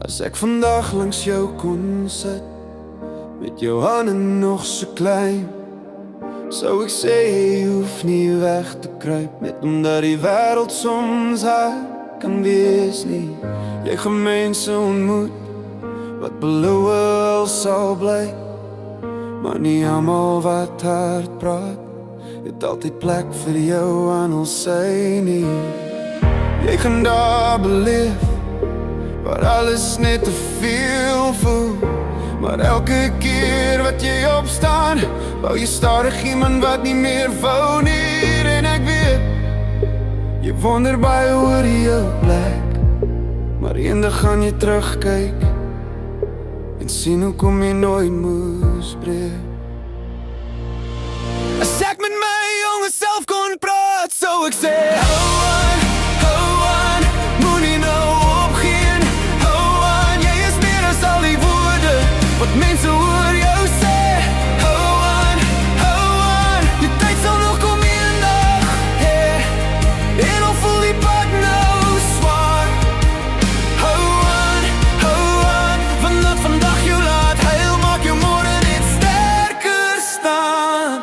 As ek vandag langs jou kon sit, met jou hande nog so klein, sou ek sê jy hoef nie weg te kruip, net omdat die wêreld soms hard kan wees nie. Jy gaan mense ontmoet wat beloof al sal bly, maar nie almal wat hard praat het altyd plek vir jou aan ons sy nie. Jy gaan daar beleef waar alles net te veel voel, maar elke keer wat jy opstaan, bou jy stadig iemand wat nie meer wou nie. En ek weet, jy wonder baie oor jou plek, maar eendag gaan jy terugkyk en sien hoekom jy nooit moes breek. As ek met my jonge self kon praat, sou ek sê hou aan, moenie nou opgee. Hou aan, jy is meer as al die woorde wat mense oor jou sê. Hou aan, die tyd sal nog kom eendag, yeah. En al voel die pad nou swaar. Hou aan, want vandag jou laat huil, maak jou môre net sterker staan.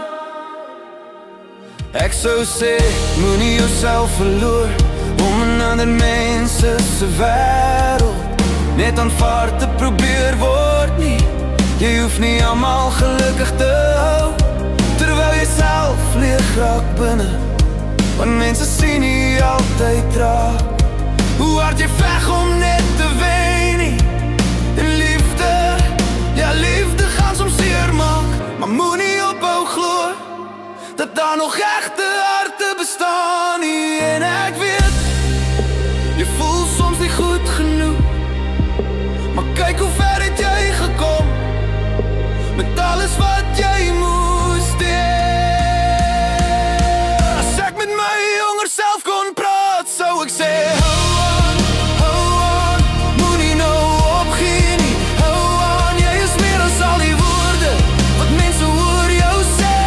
Ek sou sê, moenie jouself verloor om in ander mense se wêreld net aanvaar te probeer word nie. Jy hoef nie almal gelukkig te hou, terwyl jy self leeg raak binne, want mense sien nie altyd raak hoe hard jy veg om net te wen nie. En liefde, ja liefde gaan soms seer maak, maar moenie ophou glo dat daar nog echte harte bestaan nie. En ek weet, jy voel soms nie goed genoeg, maar kyk hoe ver het jy gekom met alles wat jy moes doen. As ek met my jonger self kon praat, sou ek sê hou aan, moenie nou opgee nie. Hou aan, jy is meer as al die woorde wat mense oor jou sê.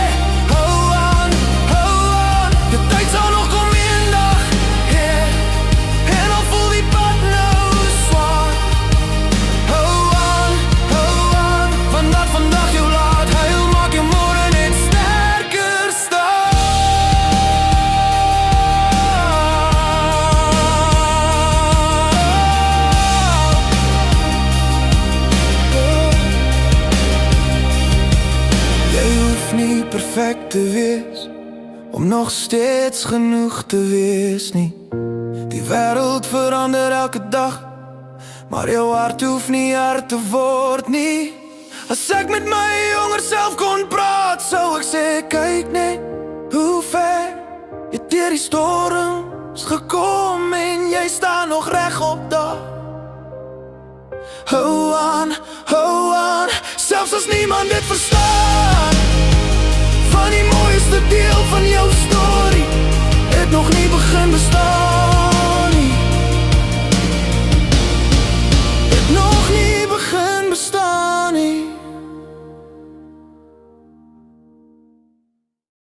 Hou aan, die tyd sal nog kom eendag, yeah. En al voel die pad nou swaar. Hou aan, want vandag jou laat huil, maak jou môre net sterker staan. Jy hoef nie perfect te wees om nog steeds genoeg te wees nie. Die wêreld verander elke dag, maar jou hart hoef nie hard te word nie. As ek met my jonger self kon praat, sou ek sê kyk net hoe ver jy deur die storms gekom en jy staan nog regop daar. Hou aan, selfs as niemand dit verstaan, van die mooiste deel van jou storie